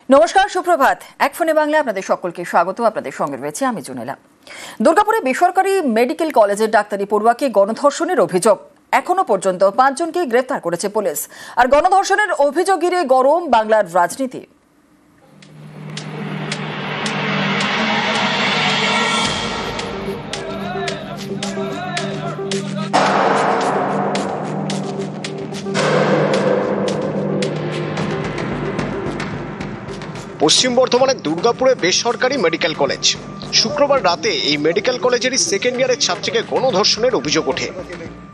নমস্কার, সুপ্রভাত। এক ফোনে বাংলা আপনাদের সকলকে স্বাগত। আপনাদের সঙ্গে রয়েছে আমি জুনেলা। দুর্গাপুরে বেসরকারি মেডিকেল কলেজের ডাক্তারি পড়ুয়াকে গণধর্ষণের অভিযোগ। এখনো পর্যন্ত 5 জনকে গ্রেফতার করেছে পুলিশ। আর গণধর্ষণের অভিযোগ ঘিরে গরম বাংলার রাজনীতি। পশ্চিম বর্ধমানের দুর্গাপুরে বেসরকারি মেডিকেল কলেজ। শুক্রবার রাতে এই মেডিকেল কলেজেরই সেকেন্ড ইয়ারের ছাত্রীকে গণধর্ষণের অভিযোগ ওঠে।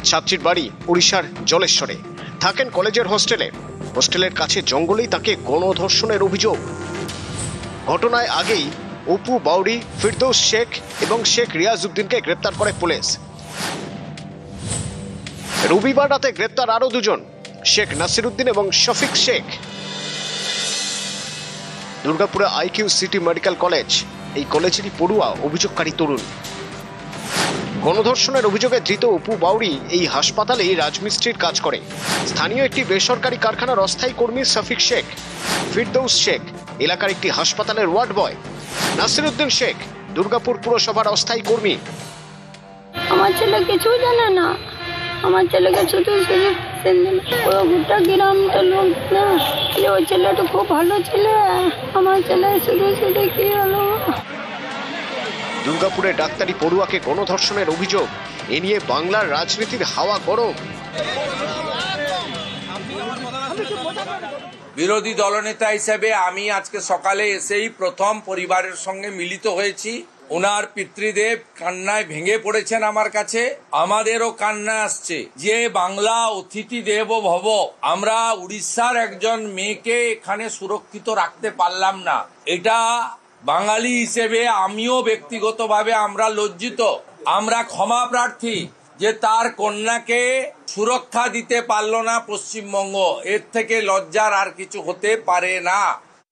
ছাত্রীর বাড়ি উড়িষ্যার জলেশ্বরে, থাকেন কলেজের হোস্টেলে। হোস্টেলের কাছে জঙ্গলেই তাকে গণধর্ষণের অভিযোগ। ঘটনায় আগেই অপু বাউরি, ফিরদৌস শেখ এবং শেখ রিয়াজ উদ্দিনকে গ্রেপ্তার করে পুলিশ। রবিবার রাতে গ্রেপ্তার আরও দুজন, শেখ নাসির উদ্দিন এবং শফিক শেখ। দুর্গাপুরে আইকিউ সিটি মেডিকেল কলেজ, এই কলেজেরই পড়ুয়া অভিযোগকারী তরুণ। গণধর্ষণের অভিযোগে ধৃত অপু বাউরি এই হাসপাতালেই রাজমিস্ত্রির কাজ করে। স্থানীয় একটি বেসরকারি কারখানার অস্থায়ী কর্মী শফিক শেখ। ফিরদৌস শেখ এলাকার একটি হাসপাতালের ওয়ার্ড বয়। নাসির উদ্দিন শেখ দুর্গাপুর পুরসভার অস্থায়ী কর্মী। আমার ছেলে কিছুই জানে না, আমার ছেলেকে শুধু পুরো গোটা গ্রামটা লোক না, ওই ছেলেটা খুব ভালো ছেলে, আমার ছেলে শুধু কি হলো। দুর্গাপুরে ডাক্তারি পড়ুয়াকে গণধর্ষণের অভিযোগ, এ নিয়ে বাংলার রাজনীতির হাওয়া গরম। বিরোধী দলনেতা হিসেবে আমি আজকে সকালে এসেই প্রথম পরিবারের সঙ্গে মিলিত হয়েছি। ওনার পিতৃদেব কান্নায় ভেঙে পড়েছেন আমার কাছে, আমাদেরও কান্না আসছে যে বাংলা অতিথি দেব ভব, আমরা উড়িষ্যার একজন মেয়েকে এখানে সুরক্ষিত রাখতে পারলাম না। এটা বাঙালি হিসেবে আমিও ব্যক্তিগতভাবে আমরা লজ্জিত, আমরা ক্ষমা প্রার্থী যে তার কন্যাকে সুরক্ষা দিতে পারল না পশ্চিমবঙ্গ। এর থেকে লজ্জার আর কিছু হতে পারে না।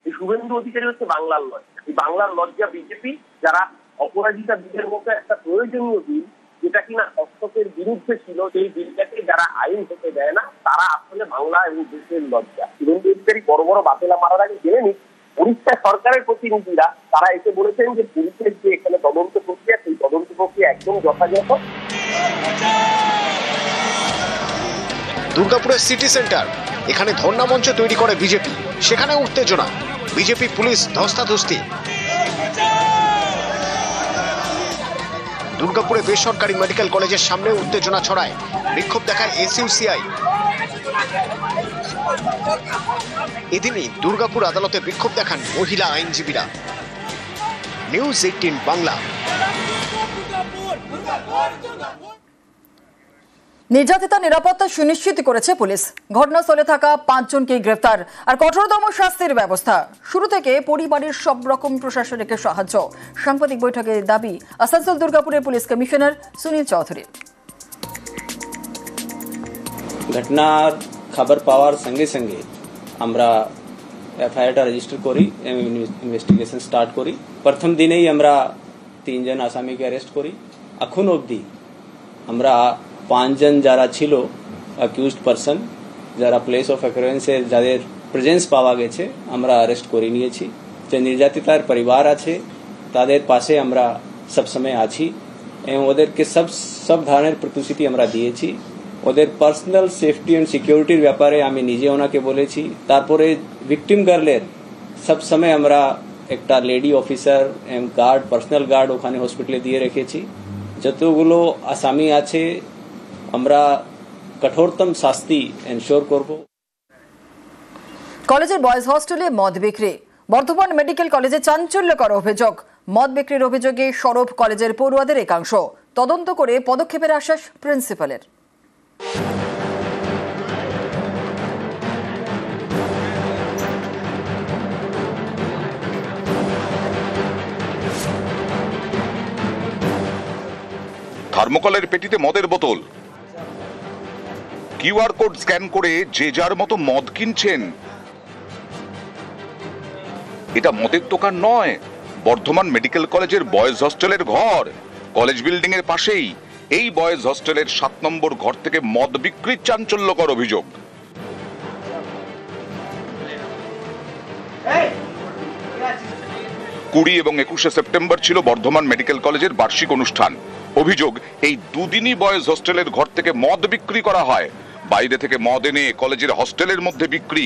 শুভেন্দু অধিকারী হচ্ছে বাংলার লজ্জা। এই বাংলার লজ্জা বিজেপি, যারা অপরাজিতা বিলের মতো একটা প্রয়োজনীয় বিল, যেটা কিনা হস্তক্ষেপের বিরুদ্ধে ছিল, সেই বিলটাকে যারা আইন হতে দেয় না, তারা আসলে বাংলা এবং দেশের লজ্জা। শুভেন্দু অধিকারী বড় বড় বাতিলা মারার আগে জেনে নিক, উড়িষ্যা সরকারের প্রতিনিধিরা তারা এসে বলেছেন যে পুলিশের যে এখানে তদন্ত প্রক্রিয়া, সেই তদন্ত প্রক্রিয়া একদম যথাযথ। দুর্গাপুরের সিটি সেন্টার, এখানে ধর্ণা মঞ্চ তৈরি করে বিজেপি, সেখানে উত্তেজনা, বিজেপি পুলিশ ধস্তাধস্তি। দুর্গাপুরে বেসরকারি মেডিকেল কলেজের সামনে উত্তেজনা ছড়ায়, বিক্ষোভ দেখায় এসইউসিআই। এদিনই দুর্গাপুর আদালতে বিক্ষোভ দেখান মহিলা আইনজীবীরা। নিউজ 18 বাংলা। নির্যাতিতা নিরাপত্তা সুনিশ্চিত করেছে পুলিশ। ঘটনাস্থলে থাকা 5 জনকে গ্রেফতার আর কঠোরতম শাস্তির ব্যবস্থা। শুরু থেকে পরিবারের সব রকম প্রশাসনিক সাহায্য। সাংবাদিক বৈঠকে দাবি আসানসোল দুর্গাপুরের পুলিশ কমিশনার সুনীল চৌধুরী। ঘটনার খবর পাওয়ার সঙ্গে সঙ্গে আমরা এফআইআরটা রেজিস্টার করি, ইনভেস্টিগেশন স্টার্ট করি। প্রথম দিনেই আমরা 3 জন আসামিকে অ্যারেস্ট করি। এখন অবধি আমরা 5 জন যারা ছিল অ্যাকিউজড পারসন, যারা প্লেস অফ অ্যাকুরেন্সে যাদের প্রেজেন্স পাওয়া গেছে, আমরা অ্যারেস্ট করে নিয়েছি। যে নির্যাতিতার পরিবার আছে তাদের পাশে আমরা সবসময় আছি এবং ওদেরকে সব ধরনের প্রতিশ্রুতি আমরা দিয়েছি। ওদের পার্সোনাল সেফটি অ্যান্ড সিকিউরিটির ব্যাপারে আমি নিজে ওনাকে বলেছি। তারপরে ভিকটিম গার্লের সবসময় আমরা একটা লেডি অফিসার এবং গার্ড, পার্সোনাল গার্ড ওখানে হসপিটালে দিয়ে রেখেছি। যতগুলো আসামি আছে আমরা কঠোরতম শাস্তি এনশোর করব। কলেজের বয়েজ হস্টেলে মদ বিক্রি। বর্ধমান মেডিকেল কলেজে চাঞ্চল্যকর অভিযোগ। মদ বিক্রির অভিযোগে সরব কলেজের পড়ুয়াদের একাংশ। তদন্ত করে পদক্ষেপের আশ্বাস প্রিন্সিপালের। থার্মোকলের পেটিতে মদের বোতল, কিউআর কোড স্ক্যান করে যে যার মতো মদ কিনছেন। এটা মদের দোকান নয়, বর্ধমান মেডিকেল কলেজের বয়েজ হস্টেলের ঘর। কলেজ বিল্ডিং এর পাশেই এই বয়েজ হস্টেলের 7 নম্বর ঘর থেকে মদ বিক্রির চাঞ্চল্যকর অভিযোগ। 20 এবং 21 সেপ্টেম্বর ছিল বর্ধমান মেডিকেল কলেজের বার্ষিক অনুষ্ঠান। অভিযোগ, এই দুদিনই বয়েজ হোস্টেলের ঘর থেকে মদ বিক্রি করা হয়। বাইরে থেকে মদ এনে কলেজের হস্টেলের মধ্যে বিক্রি।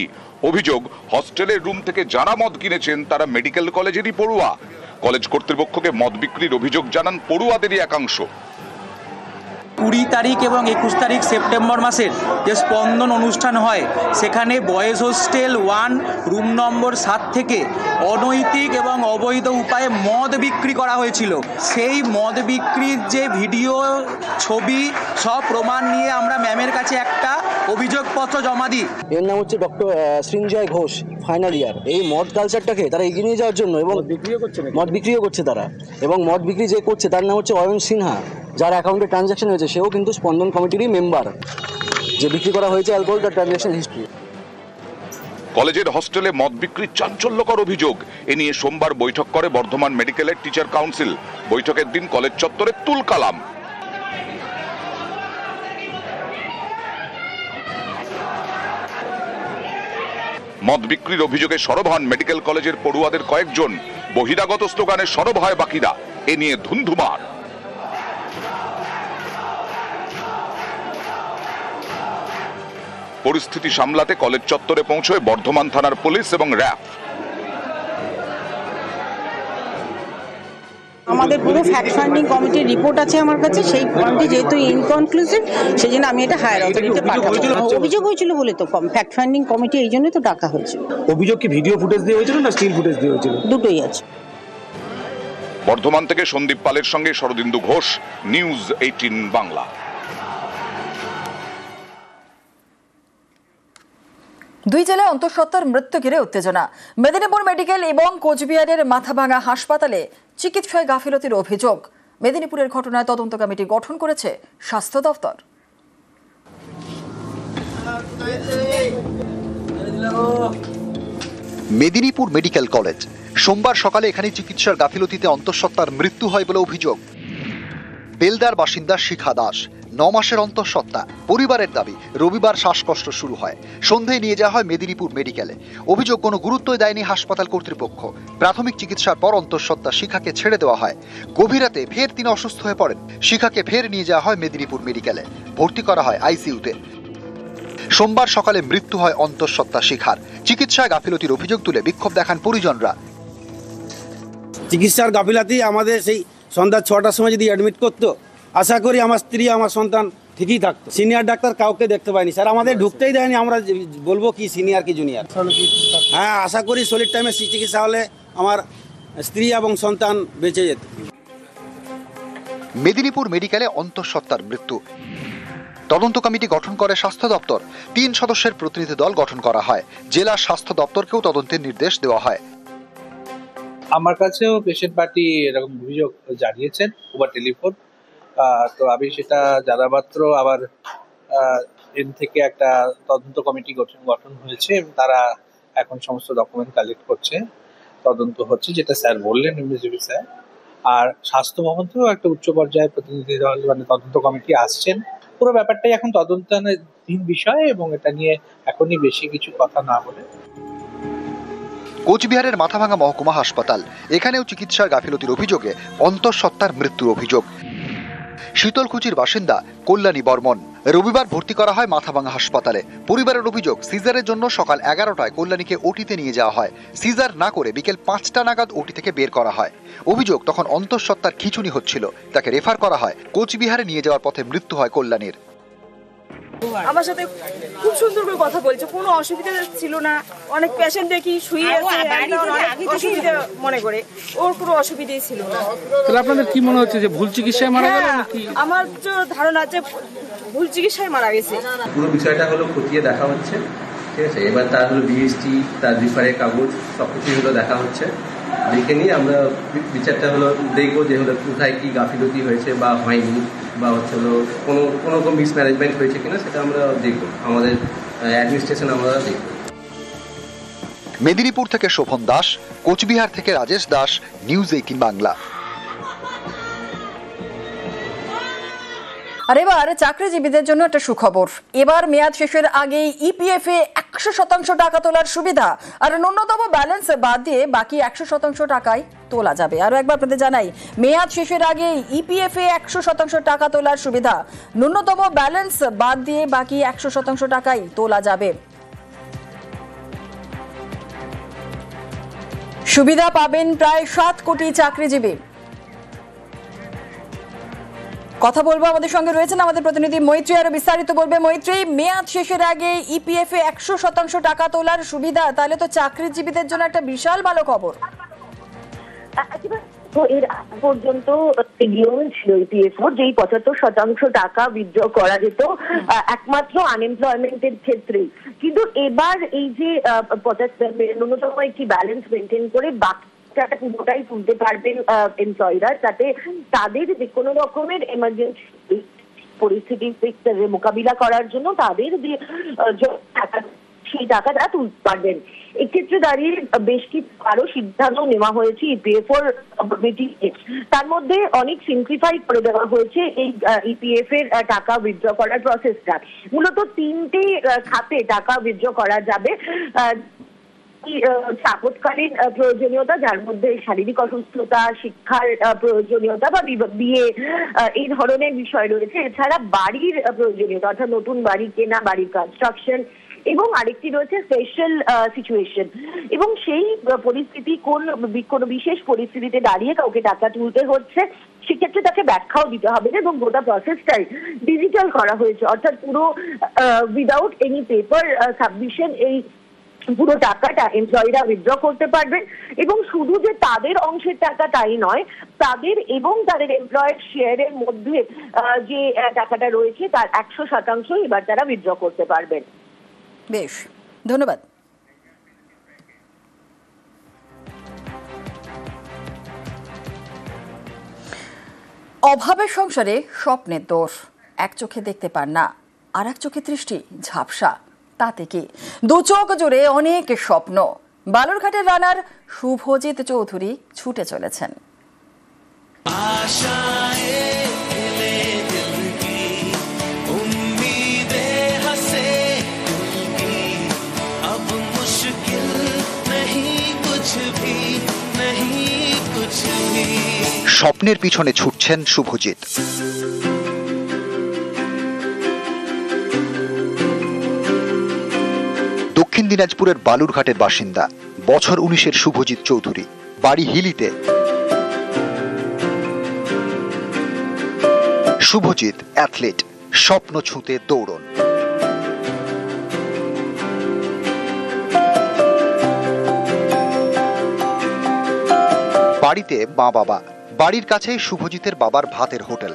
অভিযোগ, হস্টেলের রুম থেকে যারা মদ কিনেছেন তারা মেডিকেল কলেজেরই পড়ুয়া। কলেজ কর্তৃপক্ষকে মদ বিক্রির অভিযোগ জানান পড়ুয়াদেরই একাংশ। 20 তারিখ এবং 21 তারিখ সেপ্টেম্বর মাসের যে স্পন্দন অনুষ্ঠান হয়, সেখানে বয়েজ হোস্টেল 1 রুম নম্বর 7 থেকে অনৈতিক এবং অবৈধ উপায়ে মদ বিক্রি করা হয়েছিল। সেই মদ বিক্রির যে ভিডিও, ছবি সব প্রমাণ নিয়ে আমরা ম্যামের কাছে একটা অভিযোগপত্র জমা দিই। এর নাম হচ্ছে doctor Srinjoy Ghosh, final year. এই মদ কালচারটাকে তারা এগিয়ে নিয়ে যাওয়ার জন্য এবং মদ বিক্রিও করছে তারা, এবং মদ বিক্রি যে করছে তার নাম হচ্ছে অয়ন সিনহা, যার অ্যাকাউন্টে ট্রানজ্যাকশন হয়েছে সেও কিন্তু স্পন্দন কমিটিরই মেম্বার। যে বিক্রি করা হয়েছে অ্যালকোহল, তার ট্রানজ্যাকশন হিস্ট্রি। কলেজের হস্টেলে মদ বিক্রির চাঞ্চল্যকর অভিযোগ এ নিয়ে সোমবার বৈঠক করে বর্ধমান মেডিকেলের টিচার কাউন্সিল। বৈঠকের দিন কলেজ চত্বরে তুলকালাম। মদ বিক্রির অভিযোগে সরব হন মেডিকেল কলেজের পড়ুয়াদের কয়েকজন। বহিরাগত স্লোগানে সরব হয় বাকিরা। এ নিয়ে ধুন্ধুমার। পরিস্থিতি সামলাতে কলেজ চত্বরে পৌঁছয় বর্ধমান থানার পুলিশ এবং র্যাব। আমাদের পুরো ফ্যাক্ট ফাইন্ডিং কমিটির রিপোর্ট আছে আমার কাছে। সেই কমিটি যেহেতু ইনকনক্লুসিভ, সেই জন্য আমি এটা হায়ার অথরিটিতে পাঠাবো। অভিযোগ হয়েছিল বলে তো ফ্যাক্ট ফাইন্ডিং কমিটি এই জন্যই তো ডাকা হয়েছে। অভিযোগ কি ভিডিও ফুটেজ দিয়ে হয়েছিল না স্টিল ফুটেজ দিয়ে হয়েছিল? দুটোই আছে। বর্ধমান থেকে সন্দীপ পালের সঙ্গে শরদিন্দু ঘোষ, নিউজ 18 বাংলা। দুই জেলায় অন্তঃসত্ত্বার মৃত্যু ঘিরে উত্তেজনা। মেদিনীপুর মেডিকেল এবং কোচবিহারের মাথাভাঙা হাসপাতালে চিকিৎসায় গাফিলতির অভিযোগ। মেদিনীপুরের ঘটনায় তদন্ত কমিটি গঠন করেছে স্বাস্থ্য দফতর। Medinipur medical college. সোমবার সকালে এখানে চিকিৎসার গাফিলতিতে অন্তঃসত্ত্বার মৃত্যু হয় বলে অভিযোগ। বেলদার বাসিন্দা শিখা দাস, 9 মাসের অন্তঃসত্ত্বা। পরিবারের দাবি, রবিবার শ্বাসকষ্ট শুরু হয়, সন্ধ্যায় নিয়ে যাওয়া হয় মেদিনীপুর মেডিকেলে। অভিযোগ, কোনো গুরুত্বই দেয়নি হাসপাতাল কর্তৃপক্ষ। প্রাথমিক চিকিৎসার পর অন্তঃসত্ত্বা শিখাকে ছেড়ে দেওয়া হয়। গভীর রাতে ফের তিনি অসুস্থ হয়ে পড়েন। শিখাকে ফের নিয়ে যাওয়া হয় মেদিনীপুর মেডিকেলে, ভর্তি করা হয় আইসিইউতে। সোমবার সকালে মৃত্যু হয় অন্তঃসত্ত্বা শিখার। চিকিৎসায় গাফিলতির অভিযোগ তুলে বিক্ষোভ দেখান পরিজনরা। চিকিৎসার গাফিলতি, আমাদের সেই সন্ধ্যা 6টার সময় যদি অ্যাডমিট করতো, আশা করি আমার স্ত্রী, আমার সন্তান ঠিকই থাকতো। সিনিয়র ডাক্তার কাউকে দেখতে পাইনি স্যার, আমাদের ঢুকতেই দেয়নি। আমরা বলবো কি সিনিয়র কি জুনিয়র? হ্যাঁ, আশা করি সলিড টাইমে চিকিৎসা হলে আমার স্ত্রী এবং সন্তান বেঁচে যেত। মেদিনীপুর মেডিকেলে অন্তঃসত্ত্বার মৃত্যু। তদন্ত কমিটি গঠন করে স্বাস্থ্য দপ্তর। 3 সদস্যের প্রতিনিধি দল গঠন করা হয়। জেলা স্বাস্থ্য দপ্তরকেও তদন্তের নির্দেশ দেওয়া হয়। আমার কাছেও পেশেন্ট পার্টি এরকম অভিযোগ জানিয়েছেন ওভার টেলিফোন। তো আমি সেটা জানা মাত্র আবার এন থেকে একটা তদন্ত কমিটি গঠন হয়েছে এবং তারা এখন সমস্ত ডকুমেন্ট কালেক্ট করছে, তদন্ত হচ্ছে, যেটা স্যার বললেন এমডিজিপি স্যার। আর স্বাস্থ্য ভবন থেকেও একটা উচ্চ পর্যায়ের প্রতিনিধি দল মানে তদন্ত কমিটি আসছেন। পুরো ব্যাপারটাই এখন তদন্তাধীন বিষয় এবং এটা নিয়ে এখনই বেশি কিছু কথা না বলে। কোচবিহারের মাথাভাঙা মহকুমা হাসপাতাল, এখানেও চিকিৎসার গাফিলতির অভিযোগে অন্তঃসত্ত্বার মৃত্যুর অভিযোগ। শীতলকুচির বাসিন্দা কল্যাণী বর্মন। রবিবার ভর্তি করা হয় মাথাভাঙা হাসপাতালে। পরিবারের অভিযোগ, সিজারের জন্য সকাল 11টায় কল্যাণীকে ওটিতে নিয়ে যাওয়া হয়। সিজার না করে বিকেল 5টা নাগাদ ওটি থেকে বের করা হয়। অভিযোগ, তখন অন্তঃসত্ত্বার খিঁচুনি হচ্ছিল, তাকে রেফার করা হয়। কোচবিহারে নিয়ে যাওয়ার পথে মৃত্যু হয় কল্যাণীর। আমার সাথে খুব সুন্দর করে কথা বলছে, কোনো অসুবিধা ছিল না। অনেক পেশেন্ট দেখি শুয়ে আছে, অসুবিধা মনে করে, ওর কোনো অসুবিধাই ছিল না। তাহলে আপনাদের কি মনে হচ্ছে যে ভুল চিকিৎসায় মারা গেল নাকি? আমার যে ধারণা আছে ভুল চিকিৎসায় মারা গেছে। পুরো বিষয়টা হলো খতিয়ে দেখা হচ্ছে, ঠিক আছে। এবার তার হলো বিএসটি, তার রিফারের কাগজ সবকিছুই হলো দেখা হচ্ছে। দেখে নিয়ে আমরা বিচারটা হলো দেখবো যে হলো কোথায় কি গাফিলতি হয়েছে বা হয়নি, বা হচ্ছে হলো কোনো রকম মিসম্যানেজমেন্ট হয়েছে কিনা সেটা আমরা দেখবো, আমাদের অ্যাডমিনিস্ট্রেশন আমরা দেখবো। মেদিনীপুর থেকে শোভন দাস, কোচবিহার থেকে রাজেশ দাস, নিউজ 18 বাংলা। আর এবার চাকরিজীবীদের জন্য একটা সুখবর। এবার মেয়াদ শেষের আগেই ইপিএফ এ 100% টাকা তোলার সুবিধা। আর ন্যূনতম ব্যালেন্স বাদ দিয়ে বাকি 100% টাকায় তোলা যাবে। আরও একবার আপনাদের জানাই, মেয়াদ শেষের আগে ইপিএফ এ 100% টাকা তোলার সুবিধা। ন্যূনতম ব্যালেন্স বাদ দিয়ে বাকি 100% টাকাই তোলা যাবে। সুবিধা পাবেন প্রায় 7 কোটি চাকরিজীবী। কথা বলবো, আমাদের সঙ্গে রয়েছেন আমাদের প্রতিনিধি মৈত্রী, আরো বিস্তারিত বলবে। মৈত্রী, মেয়াদ শেষের আগে ইপিএফ এ 100% টাকা তোলার সুবিধা, তাহলে তো চাকরিজীবীদের জন্য একটা বিশাল ভালো খবর। তো এর পর্যন্ত নিয়ম ছিল ইপিএফ যেই 75% টাকা উইথড্র করা যেত একমাত্র আনএমপ্লয়মেন্টের ক্ষেত্রে, কিন্তু এবার এই যে ন্যূনতম একটি ব্যালেন্স মেনটেন করে বাকি টাকা পুরোটাই তুলতে পারবেন এমপ্লয়িরা, যাতে তাদের যে কোনো রকমের এমার্জেন্সি পরিস্থিতির মোকাবিলা করার জন্য তাদের যে টাকা সেই টাকা তারা তুলতে পারবেন। এক্ষেত্রে দাঁড়িয়ে বেশ কিছু আরো সিদ্ধান্ত নেওয়া হয়েছে ইপিএফ মিটিংয়ে। তার মধ্যে অনেক সিম্পলিফাই করে দেওয়া হয়েছে এই ইপিএফ এর টাকা উইথড্র করার প্রসেসটা। মূলত 3টে খাতে টাকা উইথড্র করা যাবে। আপৎকালীন প্রয়োজনীয়তা, যার মধ্যে শারীরিক অসুস্থতা, শিক্ষার প্রয়োজনীয়তা বা বিয়ে, এই ধরনের বিষয় রয়েছে। এছাড়া বাড়ির প্রয়োজনীয়তা, অর্থাৎ নতুন বাড়ি কেনা, বাড়ির কনস্ট্রাকশন, এবং আরেকটি রয়েছে স্পেশাল সিচুয়েশন। এবং সেই পরিস্থিতি কোনো বিশেষ পরিস্থিতিতে দাঁড়িয়ে কাউকে টাকা তুলতে হচ্ছে, সেক্ষেত্রে তাকে ব্যাখ্যাও দিতে হবে এবং গোটা প্রসেসটাই ডিজিটাল করা হয়েছে, অর্থাৎ পুরো উইদাউট এনি পেপার সাবমিশন এই পুরো টাকাটা এমপ্লয়িরা উইথড্র করতে পারবেন। এবং শুধু যে তাদের অংশের টাকা তাই নয়, তাদের এবং তাদের এমপ্লয়ের শেয়ারের মধ্যে যে টাকাটা রয়েছে তার 100% এবার তারা উইথড্র করতে পারবেন। বেশ, ধন্যবাদ। অভাবের সংসারে স্বপ্নের দোর, এক চোখে দেখতে পান না, আর এক চোখে দৃষ্টি ঝাপসা, তাতে কি দু চোখ জুড়ে অনেক স্বপ্ন। বালুরঘাটের রানার শুভজিৎ চৌধুরী ছুটে চলেছেন। স্বপ্নের পিছনে ছুটছেন শুভজিৎ। দক্ষিণ দিনাজপুরের বালুরঘাটের বাসিন্দা, বছর 19-এর শুভজিৎ চৌধুরী, বাড়ি হিলিতে। শুভজিৎ অ্যাথলেট, স্বপ্ন ছুঁতে দৌড়ন। বাড়িতে মা বাবা, বাড়ির কাছেই শুভজিতের বাবার ভাতের হোটেল।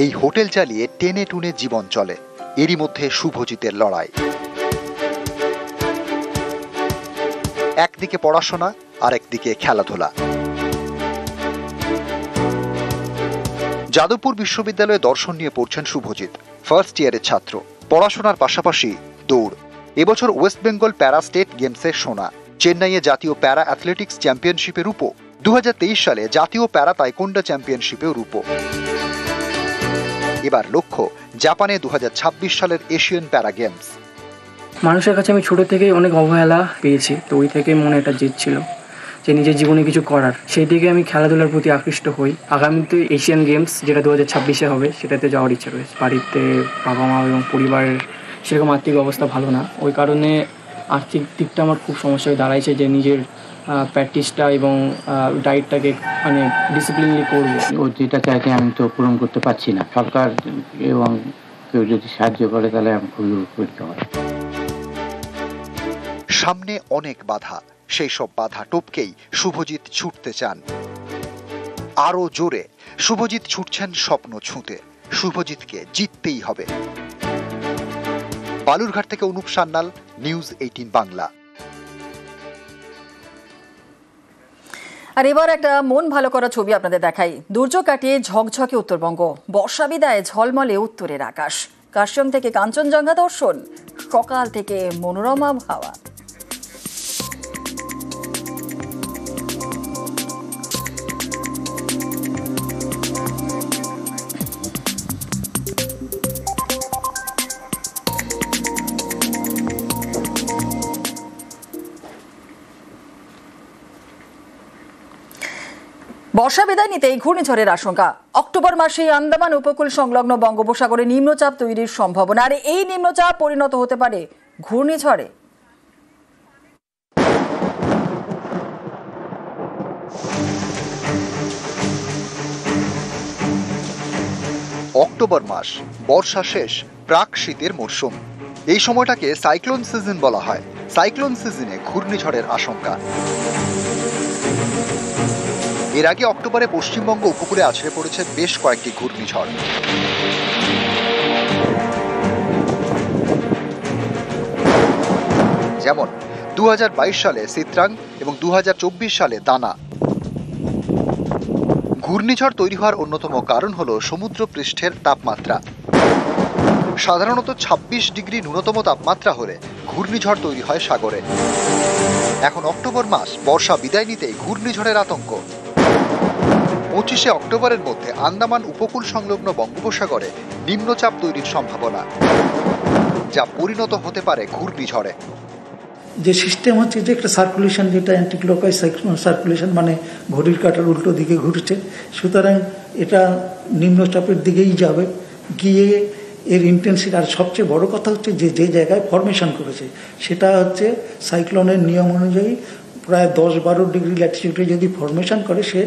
এই হোটেল চালিয়ে টেনে টুনে জীবন চলে। এরই মধ্যে শুভজিতের লড়াই। একদিকে পড়াশোনা, আর একদিকে খেলাধুলা। যাদবপুর বিশ্ববিদ্যালয়ে দর্শন নিয়ে পড়ছেন শুভজিৎ, ফার্স্ট ইয়ারের ছাত্র। পড়াশোনার পাশাপাশি দৌড়। এবছর ওয়েস্ট বেঙ্গল প্যারা স্টেট গেমসে সোনা, চেন্নাইয়ে জাতীয় প্যারা অ্যাথলেটিক্স চ্যাম্পিয়নশিপে রূপো, 2023 সালে জাতীয় প্যারা তাইকোন্ডা চ্যাম্পিয়নশিপেও রূপো। এবার লক্ষ্য জাপানে 2026 সালের এশিয়ান প্যারা গেমস। মানুষের কাছে আমি ছোট থেকেই অনেক অবহেলা পেয়েছি, তো ওই থেকে মনে একটা জেদ ছিল যে নিজের জীবনে কিছু করার। সেই দিকে আমি খেলাধুলার প্রতি আকৃষ্ট হই। আগামীতে এশিয়ান গেমস যেটা 2026-এ হবে, সেটাতে যাওয়ার ইচ্ছা রয়েছে। বাড়িতে বাবা মা এবং পরিবারের সেরকম আর্থিক অবস্থা ভালো না, ওই কারণে আর্থিক দিকটা আমার খুব সমস্যায় দাঁড়াইছে যে নিজের প্র্যাকটিসটা এবং ডায়েটটাকে মানে ডিসিপ্লিনলি করবো। ও যেটা চাইছে আমি তো পূরণ করতে পারছি না। সরকার এবং কেউ যদি সাহায্য করে তাহলে আমি খুবই উপকৃত হব। সামনে অনেক বাধা, সেই সব বাধা টপকেই শুভজিৎ ছুটতে চান আরো জোরে। শুভজিৎ ছুটছেন স্বপ্ন ছুঁতে। শুভজিৎকে জিততেই হবে। বালুরঘাট থেকে অনুপ সান্যাল, নিউজ 18 বাংলা। আর এবার একটা মন ভালো করা ছবি আপনাদের দেখাই। দুর্যোগ কাটিয়ে ঝকঝকে উত্তরবঙ্গ, বর্ষা বিদায় ঝলমলে উত্তরের আকাশ। কার্শিয়ং থেকে কাঞ্চনজঙ্ঘা দর্শন, সকাল থেকে মনোরমা হাওয়া। বর্ষা বিদায় নিতেই ঘূর্ণিঝড়ের আশঙ্কা। অক্টোবর মাসে আন্দামান উপকূল সংলগ্ন বঙ্গোপসাগরে নিম্নচাপ তৈরির সম্ভাবনা, আর এই নিম্নচাপ পরিণত হতে পারে ঘূর্ণিঝড়ে। অক্টোবর মাস, বর্ষা শেষ, প্রাক শীতের মরশুম। এই সময়টাকে সাইক্লোন সিজন বলা হয়। সাইক্লোন সিজনে ঘূর্ণিঝড়ের আশঙ্কা। এর আগে অক্টোবরে পশ্চিমবঙ্গ উপকূলে আছড়ে পড়েছে বেশ কয়েকটি ঘূর্ণিঝড়। যেমন 2022 সালে সিত্রাং এবং 2024 সালে দানা। ঘূর্ণিঝড় তৈরি হওয়ার অন্যতম কারণ হলো সমুদ্র পৃষ্ঠের তাপমাত্রা। সাধারণত 26 ডিগ্রি ন্যূনতম তাপমাত্রা হলে ঘূর্ণিঝড় তৈরি হয় সাগরে। এখন অক্টোবর মাস, বর্ষা বিদায় নিতেই ঘূর্ণিঝড়ের আতঙ্ক। 25শে অক্টোবরের মধ্যে আন্দামান উপকূল সংলগ্ন বঙ্গোপসাগরে নিম্নচাপ তৈরির সম্ভাবনা, যা পরিণত হতে পারে ঘূর্ণিঝড়ে। যে সিস্টেম হচ্ছে যে একটা সার্কুলেশন, যেটা অ্যান্টি ক্লকওয়াইজ সার্কুলেশন, মানে ঘড়ির কাঁটার উল্টো দিকে ঘুরছে, সুতরাং এটা নিম্নচাপের দিকেই যাবে, গিয়ে এর ইন্টেন্সিটি। আর সবচেয়ে বড় কথা হচ্ছে যে যে জায়গায় ফরমেশন করেছে সেটা হচ্ছে সাইক্লোনের নিয়ম অনুযায়ী প্রায় 10-12 ডিগ্রি ল্যাটিটিউডে যদি ফরমেশন করে, সে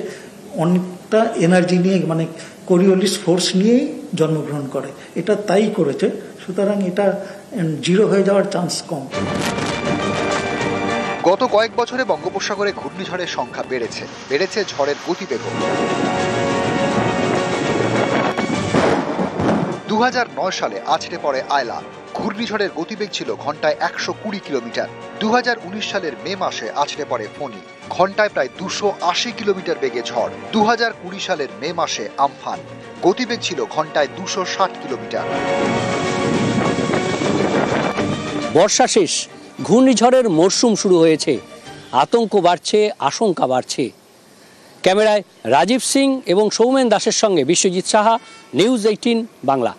অনেকটা এনার্জি নিয়ে, মানে কোরিওলিস ফোর্স নিয়েই জন্মগ্রহণ করে। এটা তাই করেছে, সুতরাং এটা জিরো হয়ে যাওয়ার চান্স কম। গত কয়েক বছরে বঙ্গোপসাগরে ঘূর্ণিঝড়ের সংখ্যা বেড়েছে ঝড়ের গতিবেগও। 2009 সালে আছড়ে পড়ে আয়লা। ঘূর্ণিঝড়ের গতিবেগ ছিল ঘন্টায় 120 কিলোমিটার। 2019 সালের মে মাসে আছড়ে পড়ে ফণী, ঘন্টায় প্রায় 280 কিলোমিটার বেগে ঝড়। 2020 সালের মে মাসে আমফান, গতিবেগ ছিল ঘন্টায় 260 কিলোমিটার। বর্ষা শেষ, ঘূর্ণিঝড়ের মরশুম শুরু হয়েছে। আতঙ্ক বাড়ছে, আশঙ্কা বাড়ছে। ক্যামেরায় রাজীব সিং এবং সৌমেন দাসের সঙ্গে বিশ্বজিৎ সাহা, নিউজ 18 বাংলা।